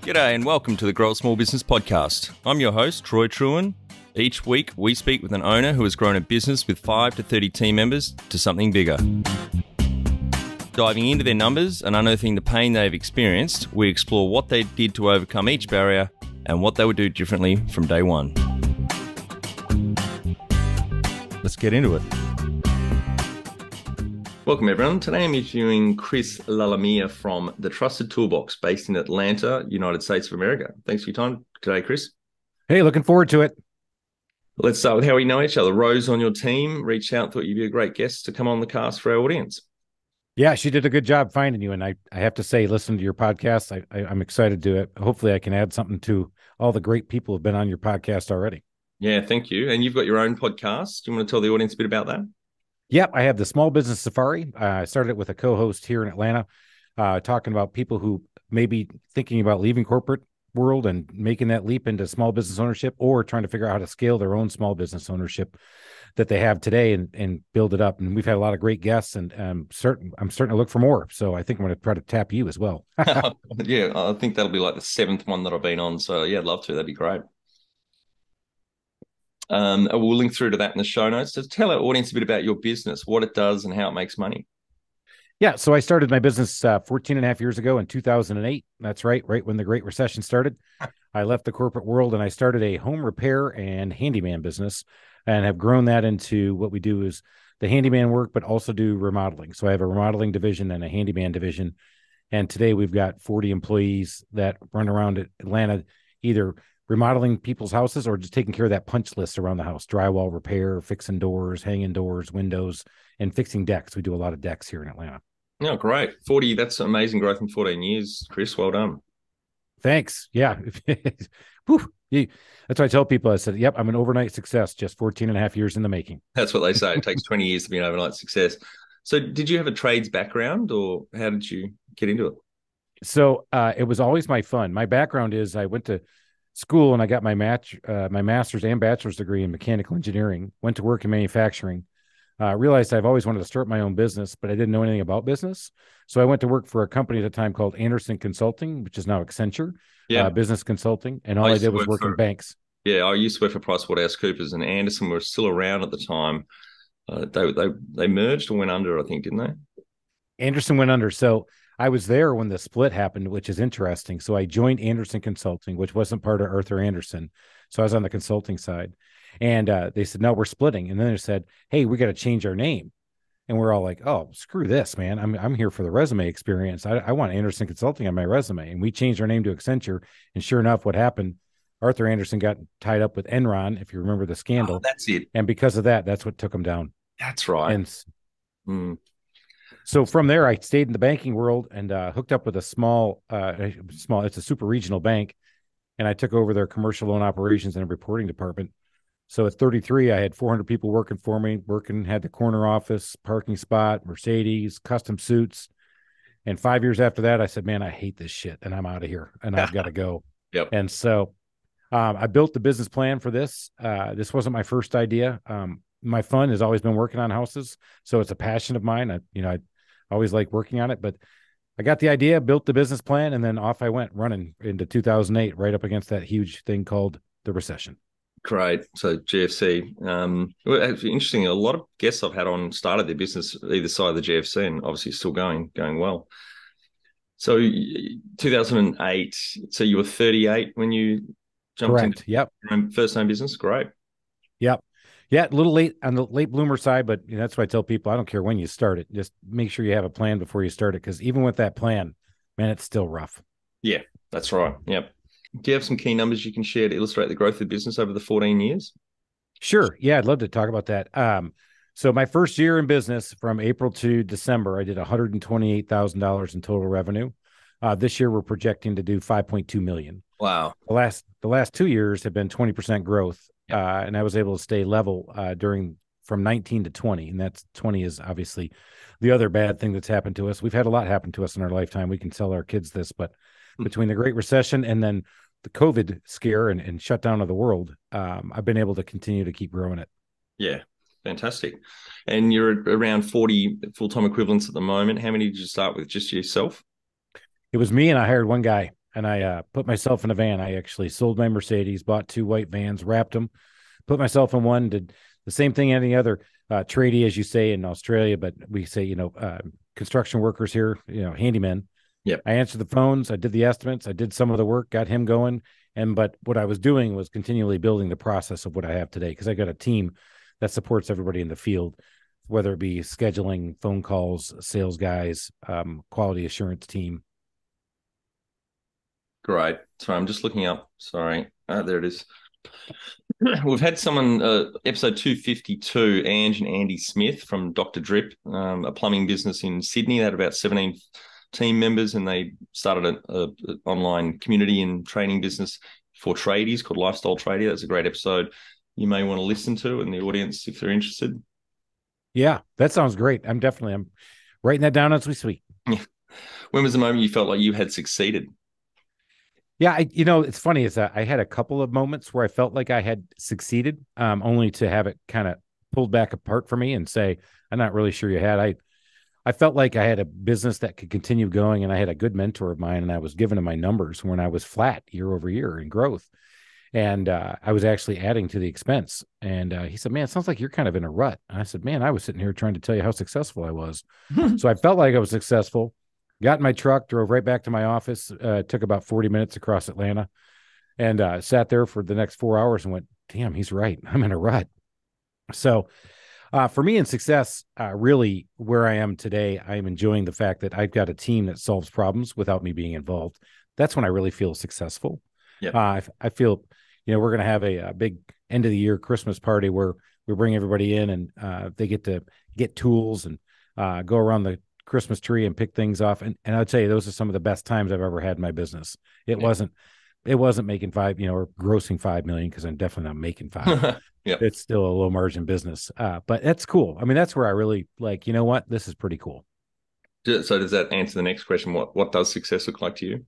G'day and welcome to the Grow a Small Business Podcast. I'm your host, Troy Truen. Each week, we speak with an owner who has grown a business with 5 to 30 team members to something bigger. Diving into their numbers and unearthing the pain they've experienced, we explore what they did to overcome each barrier and what they would do differently from day one. Let's get into it. Welcome, everyone. Today I'm interviewing Chris Lalomia from the Trusted Toolbox, based in Atlanta, United States of America. Thanks for your time today, Chris. Hey, looking forward to it. Let's start with how we know each other. Rose on your team reached out, thought you'd be a great guest to come on the cast for our audience. Yeah, she did a good job finding you. And I have to say, listen to your podcast. I'm excited to do it. Hopefully I can add something to all the great people who've been on your podcast already. Yeah, thank you. And you've got your own podcast. Do you want to tell the audience a bit about that? Yep, I have the Small Business Safari. I started it with a co-host here in Atlanta, talking about people who may be thinking about leaving corporate world and making that leap into small business ownership, or trying to figure out how to scale their own small business ownership that they have today and build it up. And we've had a lot of great guests, and I'm starting to look for more. So I think I'm going to try to tap you as well. Yeah, I think that'll be like the 7th one that I've been on. So yeah, I'd love to. That'd be great. We'll link through to that in the show notes. Just tell our audience a bit about your business, what it does and how it makes money. Yeah, so I started my business 14 and a half years ago in 2008. That's right when the Great Recession started. I left the corporate world and I started a home repair and handyman business, and have grown that into what we do is the handyman work, but also do remodeling. So I have a remodeling division and a handyman division. And today we've got 40 employees that run around Atlanta, either remodeling people's houses or just taking care of that punch list around the house: drywall repair, fixing doors, hanging doors, windows, and fixing decks. We do a lot of decks here in Atlanta. Oh, great. 40, that's amazing growth in 14 years, Chris. Well done. Thanks. Yeah. Whew. That's what I tell people. I said, yep, I'm an overnight success, just 14 and a half years in the making. That's what they say. It takes 20 years to be an overnight success. So did you have a trades background, or how did you get into it? So it was always my fun. My background is I went to school and I got my master's and bachelor's degree in mechanical engineering, went to work in manufacturing. Realized I've always wanted to start my own business, but I didn't know anything about business. So I went to work for a company at the time called Anderson Consulting, which is now Accenture, business consulting. And all I did was work in banks. Yeah, I used to work for PricewaterhouseCoopers, and Anderson were still around at the time. They merged or went under, I think, didn't they? Anderson went under. So I was there when the split happened, which is interesting. So I joined Anderson Consulting, which wasn't part of Arthur Anderson. So I was on the consulting side. And they said, no, we're splitting. And then they said, hey, we got to change our name. And we're all like, oh, screw this, man. I'm here for the resume experience. I want Anderson Consulting on my resume. And we changed our name to Accenture. And sure enough, what happened? Arthur Anderson got tied up with Enron, if you remember the scandal. Oh, that's it. And because of that, that's what took him down. That's right. And so from there, I stayed in the banking world and hooked up with a small, it's a super regional bank. And I took over their commercial loan operations and reporting department. So at 33, I had 400 people working for me, had the corner office, parking spot, Mercedes, custom suits. And 5 years after that, I said, man, I hate this shit and I'm out of here and I've got to go. Yep. And so I built the business plan for this. This wasn't my first idea. My fun has always been working on houses. So it's a passion of mine. I always like working on it, but I got the idea, built the business plan, and then off I went running into 2008, right up against that huge thing called the recession. Great. So GFC. Interesting. A lot of guests I've had on started their business either side of the GFC, and obviously still going well. So 2008. So you were 38 when you jumped into your first home business. Great. Yep. Yeah, a little late on the late bloomer side, but that's why I tell people I don't care when you start it. Just make sure you have a plan before you start it, because even with that plan, man, it's still rough. Yeah, that's right. Yep. Do you have some key numbers you can share to illustrate the growth of the business over the 14 years? Sure. Yeah, I'd love to talk about that. So my first year in business, from April to December, I did $128,000 in total revenue. This year, we're projecting to do $5.2 million. Wow. The last 2 years have been 20% growth. And I was able to stay level from 19 to 20. And that's 20 is obviously the other bad thing that's happened to us. We've had a lot happen to us in our lifetime. We can tell our kids this, but between the Great Recession and then the COVID scare and shutdown of the world, I've been able to continue to keep growing it. Yeah. Fantastic. And you're around 40 full-time equivalents at the moment. How many did you start with? Just yourself? It was me, and I hired one guy. and I put myself in a van. I actually sold my Mercedes, bought 2 white vans, wrapped them, put myself in one, did the same thing any other tradie, as you say in Australia, but we say, construction workers here, handymen. Yep. I answered the phones. I did the estimates. I did some of the work, got him going. But what I was doing was continually building the process of what I have today, because I got a team that supports everybody in the field, whether it be scheduling, phone calls, sales guys, quality assurance team. Great. Sorry, I'm just looking up. Sorry. There it is. We've had someone, episode 252, Ange and Andy Smith from Dr. Drip, a plumbing business in Sydney. They had about 17 team members, and they started an online community and training business for tradies called Lifestyle Tradie. That's a great episode you may want to listen to in the audience if they're interested. Yeah, that sounds great. I'm writing that down as we speak. When was the moment you felt like you had succeeded? Yeah, it's funny is that I had a couple of moments where I felt like I had succeeded, only to have it kind of pulled back apart for me and say, I'm not really sure you had. I felt like I had a business that could continue going, and I had a good mentor of mine, and I was giving him my numbers when I was flat year over year in growth. And I was actually adding to the expense. And he said, man, it sounds like you're kind of in a rut. And I said, man, I was sitting here trying to tell you how successful I was. So I felt like I was successful. Got in my truck, drove right back to my office, took about 40 minutes across Atlanta, and sat there for the next 4 hours and went, damn, he's right. I'm in a rut. So for me in success, really where I am today, I'm enjoying the fact that I've got a team that solves problems without me being involved. That's when I really feel successful. Yeah. I feel, we're going to have a big end of the year Christmas party where we bring everybody in, and they get to get tools and go around the Christmas tree and pick things off. And I'd tell you, those are some of the best times I've ever had in my business. It wasn't making five, or grossing 5 million, because I'm definitely not making 5. Yep. It's still a low margin business. But that's cool. I mean, that's where I really like, what, this is pretty cool. So does that answer the next question? What does success look like to you?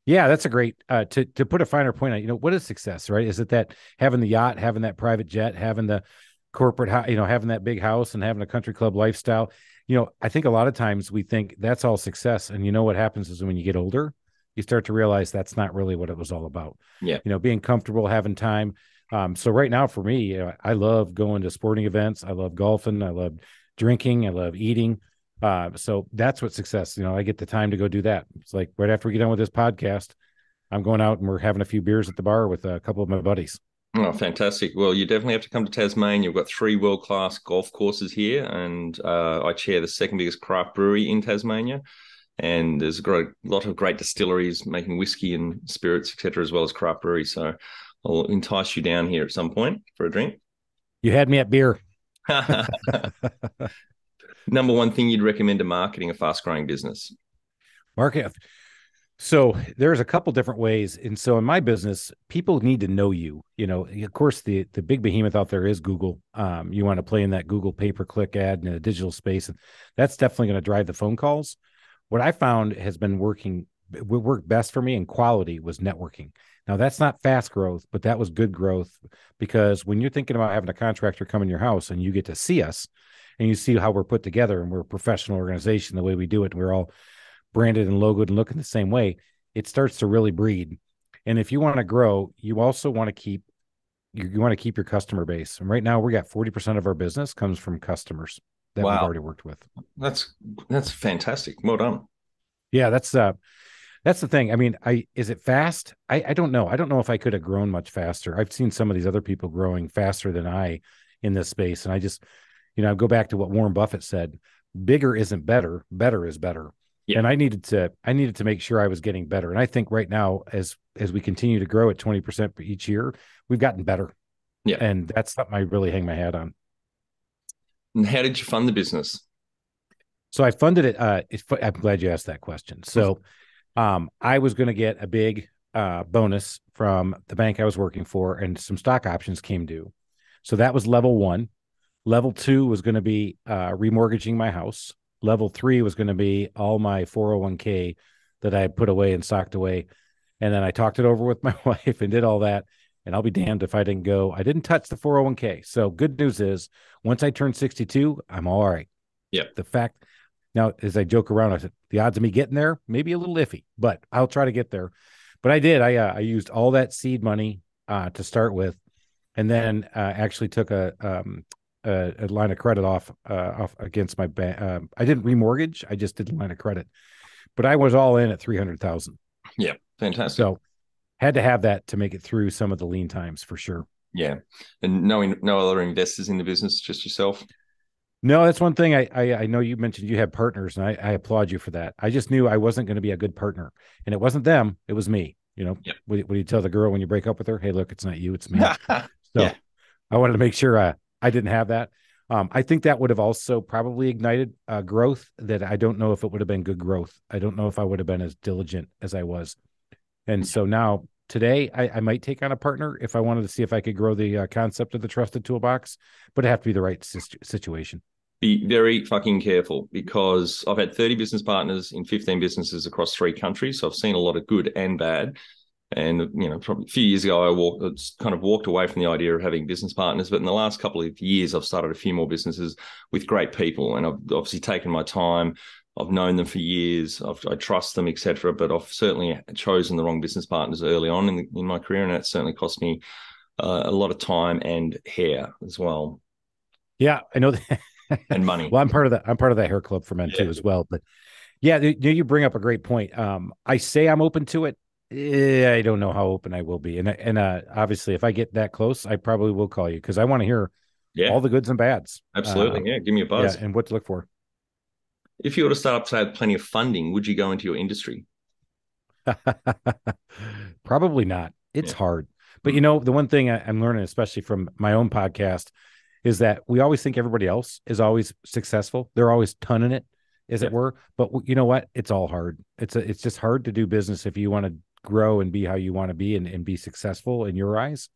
Yeah, that's a great, to put a finer point on, what is success, right? Is it that having the yacht, having that private jet, having the corporate, having that big house and having a country club lifestyle? I think a lot of times we think that's all success. And what happens is when you get older, you start to realize that's not really what it was all about. Yeah. Being comfortable, having time. So right now for me, I love going to sporting events. I love golfing. I love drinking. I love eating. So that's what success, I get the time to go do that. It's like right after we get done with this podcast, I'm going out and we're having a few beers at the bar with a couple of my buddies. Oh, fantastic. Well, you definitely have to come to Tasmania. We've got 3 world-class golf courses here, and I chair the second biggest craft brewery in Tasmania. And there's a lot of great distilleries making whiskey and spirits, etc., as well as craft breweries. So I'll entice you down here at some point for a drink. You had me at beer. Number one thing you'd recommend to marketing a fast-growing business? Market. So there's a couple different ways. And so in my business, people need to know you. Of course, the big behemoth out there is Google. You want to play in that Google pay-per-click ad in a digital space. And that's definitely going to drive the phone calls. What I found has been worked best for me in quality was networking. Now, that's not fast growth, but that was good growth, because when you're thinking about having a contractor come in your house and you get to see us and you see how we're put together, and we're a professional organization, the way we do it, and we're all branded and logoed and looking the same way, it starts to really breed. And if you want to grow, you also want to keep your customer base. And right now we got 40% of our business comes from customers that we've already worked with. That's fantastic. Well done. Yeah, that's the thing. I mean, is it fast? I don't know. I don't know if I could have grown much faster. I've seen some of these other people growing faster than I in this space. And I just, I go back to what Warren Buffett said, bigger isn't better, better is better. Yeah. And I needed to make sure I was getting better. And I think right now, as we continue to grow at 20% each year, we've gotten better. Yeah. And that's something I really hang my hat on. And how did you fund the business? So I funded it. I'm glad you asked that question. So I was going to get a big bonus from the bank I was working for, and some stock options came due. So that was level 1. Level 2 was going to be remortgaging my house. Level 3 was going to be all my 401k that I had put away and socked away. And then I talked it over with my wife and did all that. And I'll be damned if I didn't go. I didn't touch the 401k. So good news is, once I turned 62, I'm all right. Yeah. The fact Now, as I joke around, I said, the odds of me getting there, maybe a little iffy, but I'll try to get there. But I did. I used all that seed money to start with, and then actually took a line of credit off against my bank. I didn't remortgage. I just did a line of credit, but I was all in at 300,000. Yeah, fantastic. So had to have that to make it through some of the lean times for sure. Yeah, and no other investors in the business, just yourself. No, that's one thing I know you mentioned you had partners, and I applaud you for that. I just knew I wasn't going to be a good partner, and it wasn't them, it was me. Yep. What do you tell the girl when you break up with her? Hey, look, it's not you, it's me. So yeah. I wanted to make sure I didn't have that. I think that would have also probably ignited growth that I don't know if it would have been good growth. I don't know if I would have been as diligent as I was. And so now today I might take on a partner if I wanted to see if I could grow the concept of the Trusted Toolbox, but it have to be the right situation. Be very fucking careful, because I've had 30 business partners in 15 businesses across 3 countries. So I've seen a lot of good and bad. And, probably a few years ago, I kind of walked away from the idea of having business partners. But in the last couple of years, I've started a few more businesses with great people. And I've obviously taken my time. I've known them for years. I trust them, etc. But I've certainly chosen the wrong business partners early on in my career. And that certainly cost me a lot of time and hair as well. Yeah, I know that. And money. Well, I'm part of that hair club for men too as well. But yeah, you bring up a great point. I say I'm open to it. I don't know how open I will be. And obviously if I get that close, I probably will call you, because I want to hear all the goods and bads. Absolutely. Give me a buzz. Yeah, and what to look for. If you were to start up to have plenty of funding, would you go into your industry? Probably not. It's hard. But the one thing I'm learning, especially from my own podcast, is that we always think everybody else is always successful. They're always tonning it, as it were. But you know what? It's all hard. It's just hard to do business if you want to grow and be how you want to be and be successful in your eyes.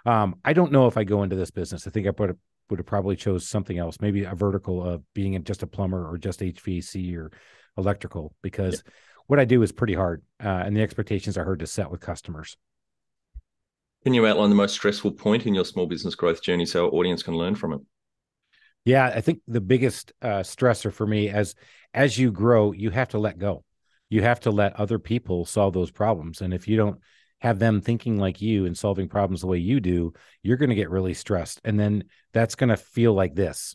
I don't know if I go into this business. I think I would have probably chose something else, maybe a vertical of being just a plumber or just HVAC or electrical, because what I do is pretty hard, and the expectations are hard to set with customers. Can you outline the most stressful point in your small business growth journey so our audience can learn from it? Yeah, I think the biggest stressor for me, as you grow, you have to let go. You have to let other people solve those problems. And if you don't have them thinking like you and solving problems the way you do, you're going to get really stressed. And then that's going to feel like this,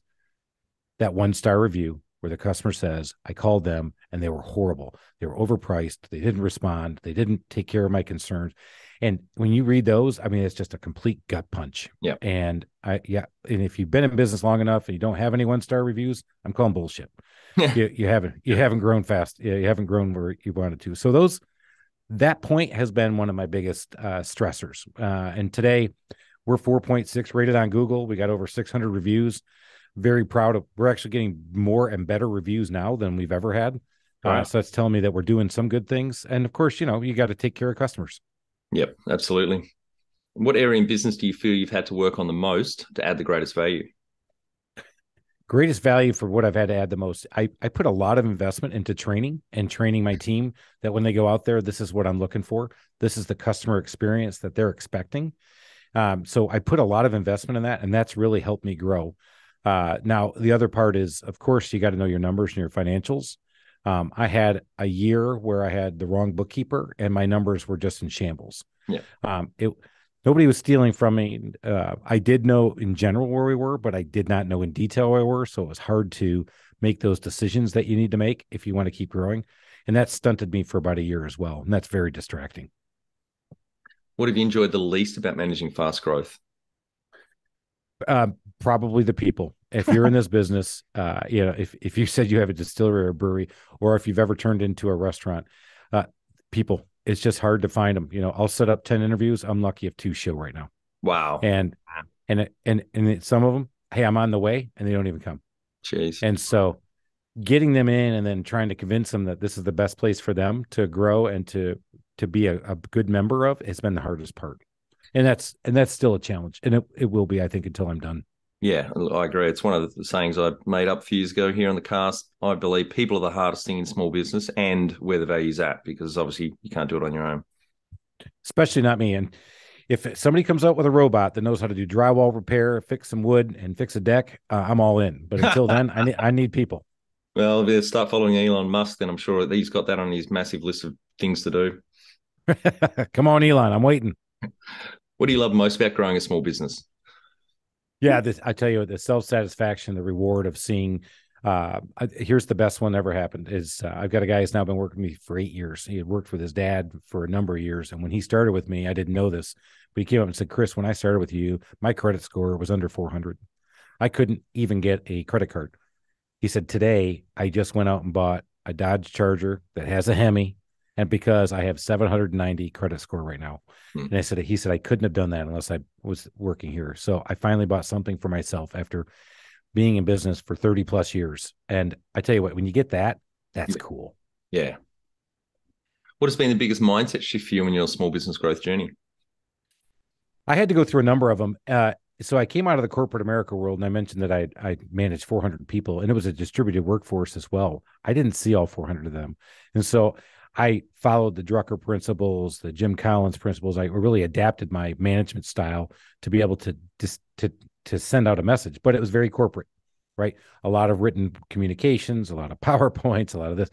that 1-star review where the customer says, I called them and they were horrible. They were overpriced. They didn't respond. They didn't take care of my concerns. And when you read those, I mean, it's just a complete gut punch. Yeah. And and if you've been in business long enough and you don't have any 1-star reviews, I'm calling bullshit. You haven't grown fast. You haven't grown where you wanted to. So that point has been one of my biggest stressors. And today we're 4.6 rated on Google. We got over 600 reviews. Very proud of. We're actually getting more and better reviews now than we've ever had. Wow. So that's telling me that we're doing some good things. And of course, you got to take care of customers. Yep, absolutely. What area in business do you feel you've had to work on the most to add the greatest value? Greatest value for what I've had to add the most. I put a lot of investment into training my team, that when they go out there, this is what I'm looking for. This is the customer experience that they're expecting. So I put a lot of investment in that, and that's really helped me grow. Now, the other part is, of course, you got to know your numbers and your financials. I had a year where I had the wrong bookkeeper and my numbers were just in shambles. Yeah. Nobody was stealing from me. I did know in general where we were, but I did not know in detail where we were. So it was hard to make those decisions that you need to make if you want to keep growing. And that stunted me for about a year as well. And that's very distracting. What have you enjoyed the least about managing fast growth? Probably the people. If you're in this business, if you said you have a distillery or a brewery, or if you've ever turned into a restaurant, people, it's just hard to find them. I'll set up 10 interviews. I'm lucky if 2 show right now. Wow. And some of them, hey, I'm on the way, and they don't even come. Jeez. And so getting them in and then trying to convince them that this is the best place for them to grow and to be a good member of has been the hardest part. And that's still a challenge. And it will be, I think, until I'm done. Yeah, I agree. It's one of the sayings I made up a few years ago here on the cast. I believe people are the hardest thing in small business and where the value's at, because obviously you can't do it on your own. Especially not me. And if somebody comes out with a robot that knows how to do drywall repair, fix some wood, and fix a deck, I'm all in. But until then, I need people. Well, if you start following Elon Musk, then I'm sure he's got that on his massive list of things to do. Come on, Elon, I'm waiting. What do you love most about growing a small business? Yeah, I tell you, the self-satisfaction, the reward of seeing. Here's the best one ever happened is I've got a guy who's now been working with me for 8 years. He had worked with his dad for a number of years. And when he started with me, I didn't know this, but he came up and said, Chris, when I started with you, my credit score was under 400. I couldn't even get a credit card. He said, today I just went out and bought a Dodge Charger that has a Hemi. And because I have 790 credit score right now. Hmm. And he said, I couldn't have done that unless I was working here. So I finally bought something for myself after being in business for 30 plus years. And I tell you what, when you get that, that's cool. Yeah. What has been the biggest mindset shift for you in your small business growth journey? I had to go through a number of them. So I came out of the corporate America world, and I mentioned that I managed 400 people, and it was a distributed workforce as well. I didn't see all 400 of them. And so I followed the Drucker principles, the Jim Collins principles. I really adapted my management style to be able to send out a message, but it was very corporate, right? A lot of written communications, a lot of PowerPoints, a lot of this.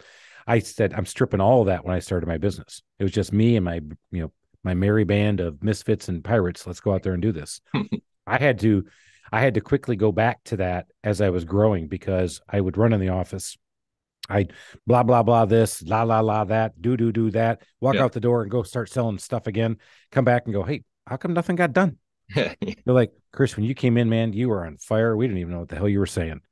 I said, I'm stripping all of that when I started my business. It was just me and my merry band of misfits and pirates. Let's go out there and do this. I had to quickly go back to that as I was growing, because I would run in the office. I'd blah, blah, blah, this, la, la, la, that, do that, walk out the door and go start selling stuff again, come back and go, hey, how come nothing got done? They're like, Chris, when you came in, man, you were on fire. We didn't even know what the hell you were saying.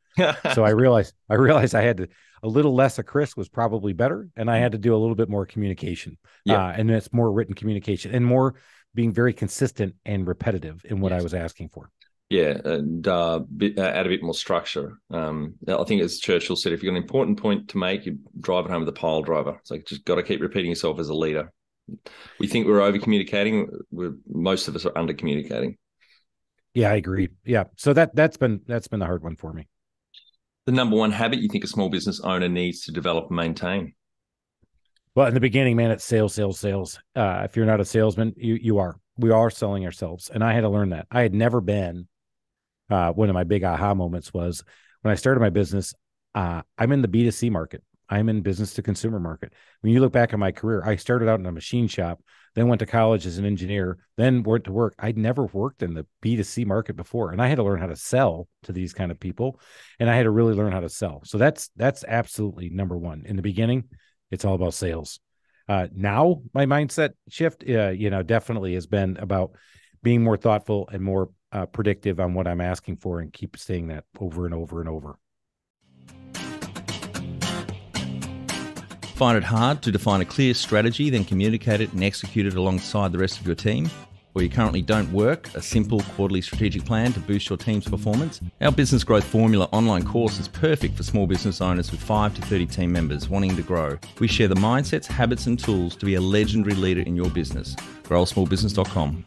So I realized I had to, a little less of Chris was probably better. And I had to do a little bit more communication. And it's more written communication and more being very consistent and repetitive in what I was asking for. Yeah, and add a bit more structure. I think, as Churchill said, if you've got an important point to make, you drive it home with a pile driver. It's like, just got to keep repeating yourself as a leader. We think we're over communicating. Most of us are under communicating. Yeah, I agree. Yeah, so that's been the hard one for me. The number one habit you think a small business owner needs to develop and maintain? Well, in the beginning, man, it's sales, sales, sales. If you're not a salesman, we are selling ourselves, and I had to learn that. I had never been. One of my big aha moments was when I started my business. I'm in the B2C market. I'm in business to consumer market. When you look back at my career, I started out in a machine shop, then went to college as an engineer, then went to work. I'd never worked in the B2C market before, and I had to learn how to sell to these kind of people, and I had to really learn how to sell. So that's absolutely number one. In the beginning, it's all about sales. Now my mindset shift, definitely has been about being more thoughtful and more predictive on what I'm asking for, and keep saying that over and over and over. Find it hard to define a clear strategy, then communicate it and execute it alongside the rest of your team? Or you currently don't work a simple quarterly strategic plan to boost your team's performance? Our Business Growth Formula online course is perfect for small business owners with 5 to 30 team members wanting to grow. We share the mindsets, habits and tools to be a legendary leader in your business. growasmallbusiness.com.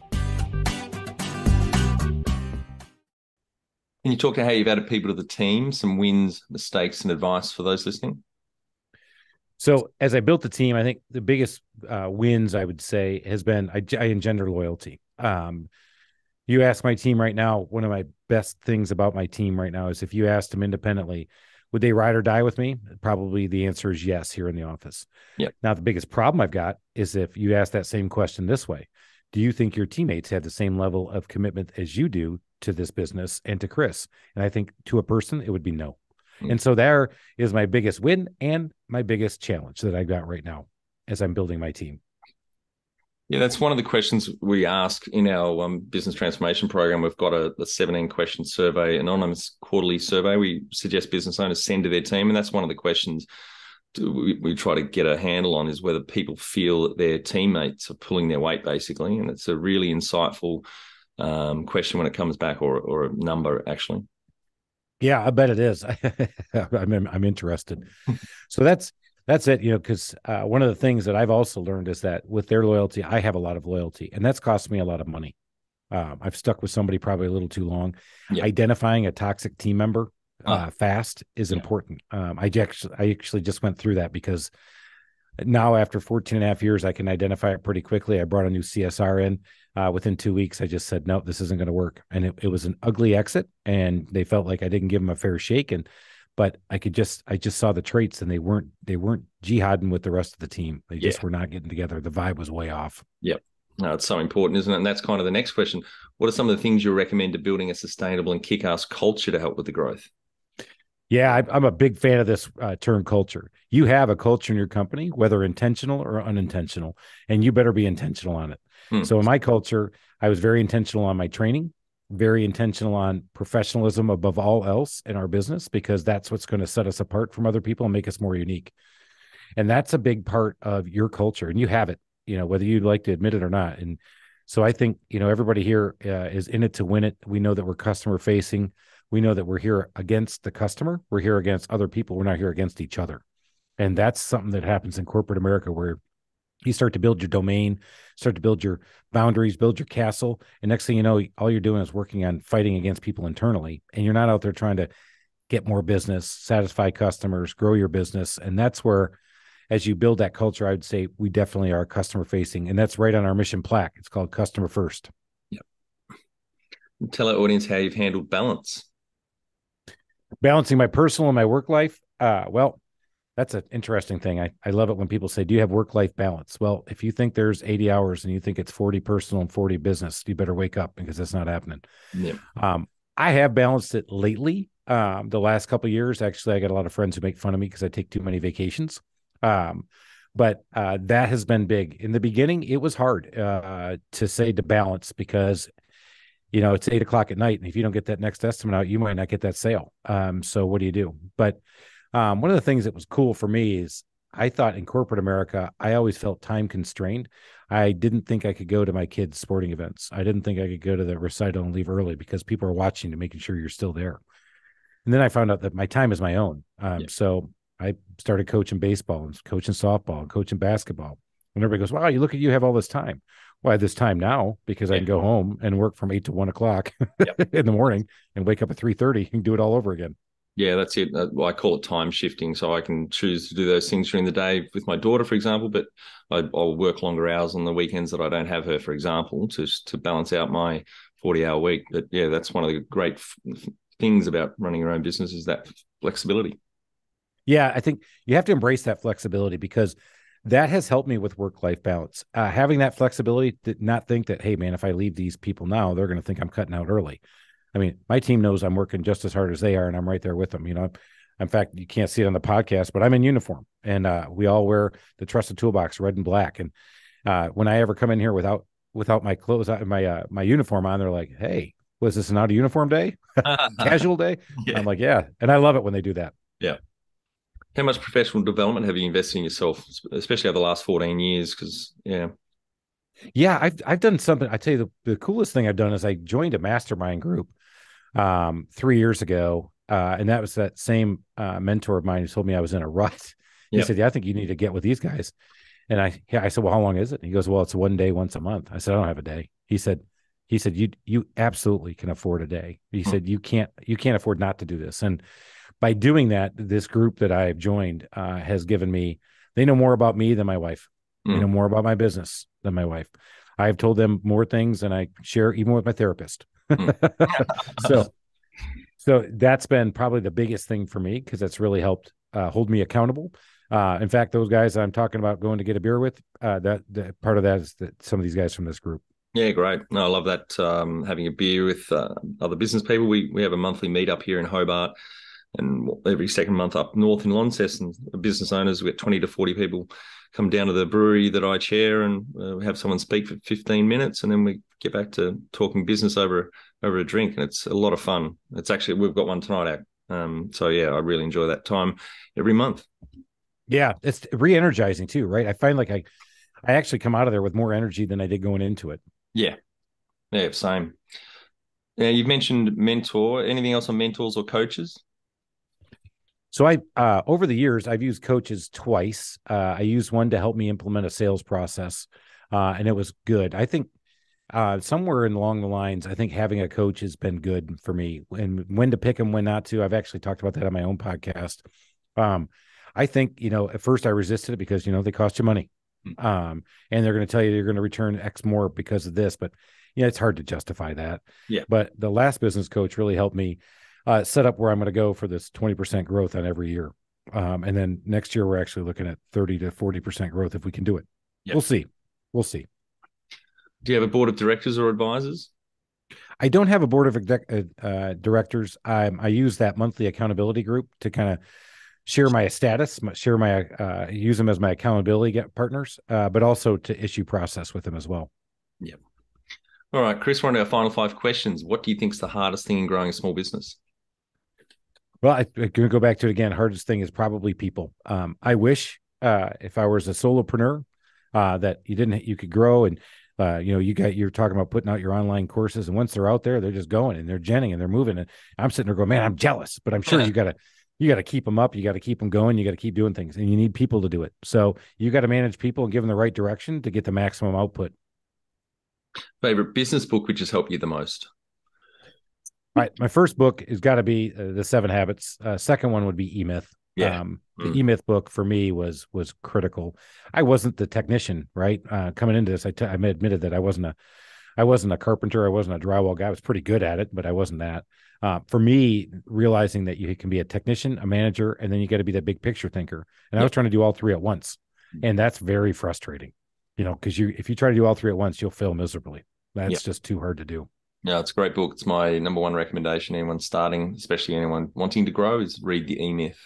Can you talk to how you've added people to the team, some wins, mistakes, and advice for those listening? So as I built the team, I think the biggest wins, I would say, has been I engender loyalty. You ask my team right now, one of my best things about my team right now is if you asked them independently, would they ride or die with me? Probably the answer is yes here in the office. Yep. Now, the biggest problem I've got is if you ask that same question this way: do you think your teammates have the same level of commitment as you do to this business and to Chris? And I think to a person, it would be no. And so there is my biggest win and my biggest challenge that I've got right now as I'm building my team. Yeah, that's one of the questions we ask in our business transformation program. We've got a 17-question survey, anonymous quarterly survey we suggest business owners send to their team. And that's one of the questions we try to get a handle on, is whether people feel that their teammates are pulling their weight, basically. And it's a really insightful question when it comes back, or a number, actually. Yeah, I bet it is. I'm interested. So that's it, because one of the things that I've also learned is that with their loyalty, I have a lot of loyalty, and that's cost me a lot of money. I've stuck with somebody probably a little too long. Yep. Identifying a toxic team member fast is important. I actually just went through that, because now after 14 and a half years, I can identify it pretty quickly. I brought a new CSR in. Within 2 weeks, I just said, no, this isn't going to work. And it was an ugly exit, and they felt like I didn't give them a fair shake. And but I just saw the traits, and they weren't jihading with the rest of the team. They just were not getting together. The vibe was way off. Yep. No, it's so important, isn't it? And that's kind of the next question. What are some of the things you recommend to building a sustainable and kick-ass culture to help with the growth? Yeah, I'm a big fan of this term culture. You have a culture in your company, whether intentional or unintentional, and you better be intentional on it. So in my culture, I was very intentional on my training, very intentional on professionalism above all else in our business, because that's what's going to set us apart from other people and make us more unique. And that's a big part of your culture, and you have it, whether you'd like to admit it or not. And so I think, everybody here is in it to win it. We know that we're customer facing. We know that we're here against the customer. We're here against other people. We're not here against each other. And that's something that happens in corporate America, where you start to build your domain, start to build your boundaries, build your castle. And next thing you know, all you're doing is working on fighting against people internally. And you're not out there trying to get more business, satisfy customers, grow your business. And that's where, as you build that culture, I would say we definitely are customer facing. And that's right on our mission plaque. It's called Customer First. Yep. Tell our audience how you've handled balance. Balancing my personal and my work life. Well, that's an interesting thing. I love it when people say, do you have work-life balance? Well, if you think there's 80 hours and you think it's 40 personal and 40 business, you better wake up, because that's not happening. Yeah. I have balanced it lately. The last couple of years, actually, I got a lot of friends who make fun of me because I take too many vacations. But that has been big. In the beginning, it was hard to say to balance, because it's 8:00 at night, and if you don't get that next estimate out, you might not get that sale. So what do you do? But one of the things that was cool for me is, I thought in corporate America, I always felt time constrained. I didn't think I could go to my kids' sporting events. I didn't think I could go to the recital and leave early, because people are watching and making sure you're still there. And then I found out that my time is my own. So I started coaching baseball and coaching softball and coaching basketball. And everybody goes, wow, you have all this time. Well, I have this time now because I can go home and work from 8 to 1 o'clock in the morning and wake up at 3:30 and do it all over again. Yeah, that's it. I call it time shifting. So I can choose to do those things during the day with my daughter, for example, but I'll work longer hours on the weekends that I don't have her, for example, to balance out my 40-hour week. But yeah, that's one of the great things about running your own business, is that flexibility. Yeah, I think you have to embrace that flexibility, because that has helped me with work-life balance. Having that flexibility to not think that, hey, man, if I leave these people now, they're going to think I'm cutting out early. I mean, my team knows I'm working just as hard as they are, and I'm right there with them. In fact, you can't see it on the podcast, but I'm in uniform, and we all wear the Trusted Toolbox, red and black. And when I ever come in here without my clothes, my uniform on, they're like, "Hey, was this an out of uniform day, casual day?" Yeah. I'm like, "Yeah," and I love it when they do that. Yeah. How much professional development have you invested in yourself, especially over the last 14 years? Because I've done something. I tell you, the coolest thing I've done is I joined a mastermind group 3 years ago. And that was that same mentor of mine who told me I was in a rut. He said, "Yeah, I think you need to get with these guys." And I said, "Well, how long is it?" And he goes, "Well, it's one day, once a month." I said, "I don't have a day." He said, you absolutely can afford a day. He said, you can't afford not to do this. And by doing that, this group that I've joined has given me, they know more about me than my wife. They know more about my business than my wife. I've told them more things than I share even with my therapist. So that's been probably the biggest thing for me, because that's really helped hold me accountable. In fact, those guys I'm talking about going to get a beer with, that part of that is that some of these guys from this group. Yeah, great. No, I love that. Having a beer with other business people. We have a monthly meetup here in Hobart, and every second month up north in Launceston, business owners, we get 20 to 40 people come down to the brewery that I chair, and have someone speak for 15 minutes, and then we get back to talking business over a drink, and it's a lot of fun. It's actually, we've got one tonight out. So yeah, I really enjoy that time every month. Yeah, it's re-energizing too, right? I find like I actually come out of there with more energy than I did going into it. Yeah, same. Now, you've mentioned mentor. Anything else on mentors or coaches? So I, over the years, I've used coaches twice. I used one to help me implement a sales process, and it was good. I think somewhere along the lines, I think having a coach has been good for me, and when to pick them, when not to. I've actually talked about that on my own podcast. I think, at first I resisted it because, they cost you money. And they're going to tell you you're going to return X more because of this, but it's hard to justify that. Yeah. But the last business coach really helped me set up where I'm going to go for this 20% growth on every year. And then next year, we're actually looking at 30 to 40% growth if we can do it. Yep. We'll see. Do you have a board of directors or advisors? I don't have a board of directors. I use that monthly accountability group to kind of share my status, use them as my accountability partners, but also to issue process with them as well. Yep. All right, Chris, one of our final 5 questions. What do you think is the hardest thing in growing a small business? Well, I'm going to go back to it again. Hardest thing is probably people. I wish if I was a solopreneur that you could grow and you're talking about putting out your online courses, and once they're out there, they're just going and they're genning and they're moving. And I'm sitting there going, man, I'm jealous, but I'm sure you got to keep them up. You got to keep them going. You got to keep doing things, and you need people to do it. So you got to manage people and give them the right direction to get the maximum output. Favorite business book which has helped you the most? All right. My first book has got to be The 7 Habits. Second one would be E-Myth. Yeah. The E-Myth book for me was critical. I wasn't the technician, right? Coming into this, I admitted that I wasn't a carpenter. I wasn't a drywall guy. I was pretty good at it, but I wasn't that. For me, realizing that you can be a technician, a manager, and then you got to be that big picture thinker. And I was trying to do all 3 at once. And that's very frustrating, because if you try to do all 3 at once, you'll fail miserably. That's just too hard to do. Yeah, it's a great book. It's my number 1 recommendation. Anyone starting, especially anyone wanting to grow, is read the E-Myth.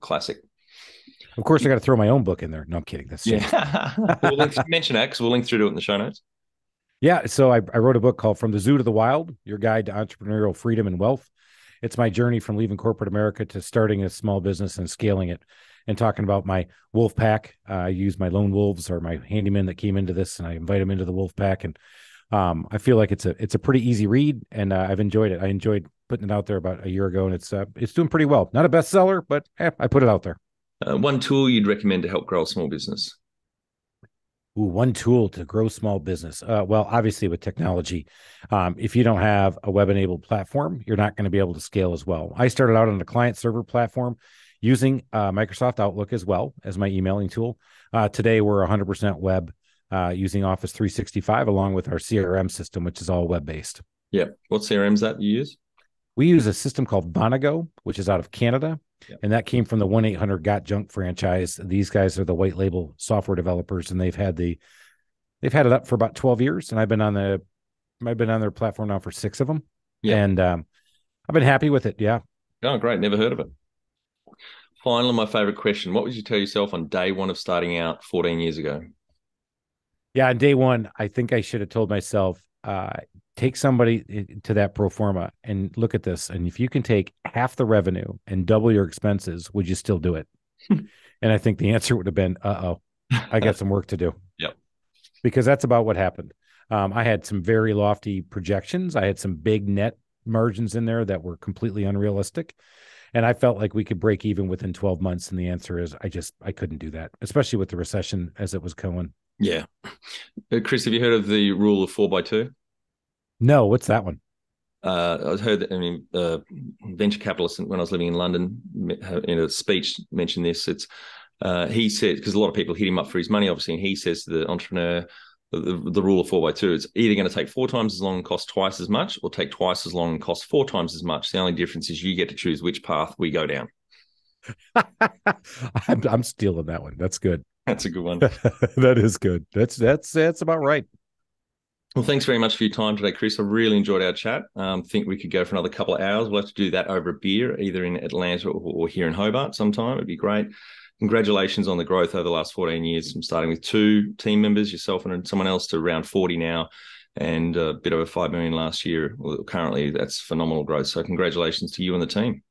Classic. Of course, I got to throw my own book in there. No, I'm kidding. That's We'll mention that because we'll link through to it in the show notes. Yeah, so I wrote a book called From the Zoo to the Wild, Your Guide to Entrepreneurial Freedom and Wealth. It's my journey from leaving corporate America to starting a small business and scaling it, and talking about my wolf pack. I use my lone wolves or my handyman that came into this, and I invite them into the wolf pack. And I feel like it's a pretty easy read, and I've enjoyed it. I enjoyed putting it out there about a year ago, and it's doing pretty well. Not a bestseller, but I put it out there. One tool you'd recommend to help grow a small business? Ooh, one tool to grow small business. Well, obviously with technology, if you don't have a web-enabled platform, you're not going to be able to scale as well. I started out on a client server platform using Microsoft Outlook as well as my emailing tool. Today, we're 100% web using Office 365 along with our CRM system, which is all web-based. Yeah. What CRM is that you use? We use a system called Vonago, which is out of Canada. Yep. And that came from the 1-800-GOT-JUNK franchise. These guys are the white label software developers, and they've had it up for about 12 years. And I've been on their platform now for 6 of them. Yeah. And I've been happy with it. Yeah. Oh, great. Never heard of it. Finally, my favorite question. What would you tell yourself on day 1 of starting out 14 years ago? Yeah. On day 1, I think I should have told myself, take somebody to that pro forma and look at this. And if you can take half the revenue and double your expenses, would you still do it? And I think the answer would have been, I got some work to do. Yep. Because that's about what happened. I had some very lofty projections. I had some big net margins in there that were completely unrealistic. And I felt like we could break even within 12 months. And the answer is I couldn't do that, especially with the recession as it was going. Yeah. Chris, have you heard of the rule of 4x2? No, what's that one? I heard that, venture capitalists, when I was living in London, in a speech mentioned this. It's he said, because a lot of people hit him up for his money, obviously, and he says to the entrepreneur, the rule of 4x2, it's either going to take 4 times as long and cost twice as much, or take twice as long and cost 4 times as much. The only difference is you get to choose which path we go down. I'm stealing that one. That's good. That's a good one. That is good. That's about right. Well, thanks very much for your time today, Chris. I really enjoyed our chat. I think we could go for another couple of hours. We'll have to do that over a beer, either in Atlanta or here in Hobart sometime. It'd be great. Congratulations on the growth over the last 14 years, from starting with 2 team members, yourself and someone else, to around 40 now, and a bit over 5 million last year. Well, currently, that's phenomenal growth. So congratulations to you and the team.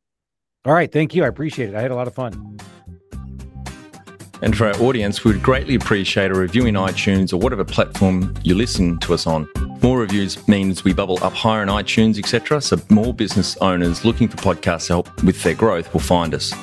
All right. Thank you. I appreciate it. I had a lot of fun. And for our audience, we would greatly appreciate a review in iTunes or whatever platform you listen to us on. More reviews means we bubble up higher in iTunes, etc. So more business owners looking for podcast help with their growth will find us.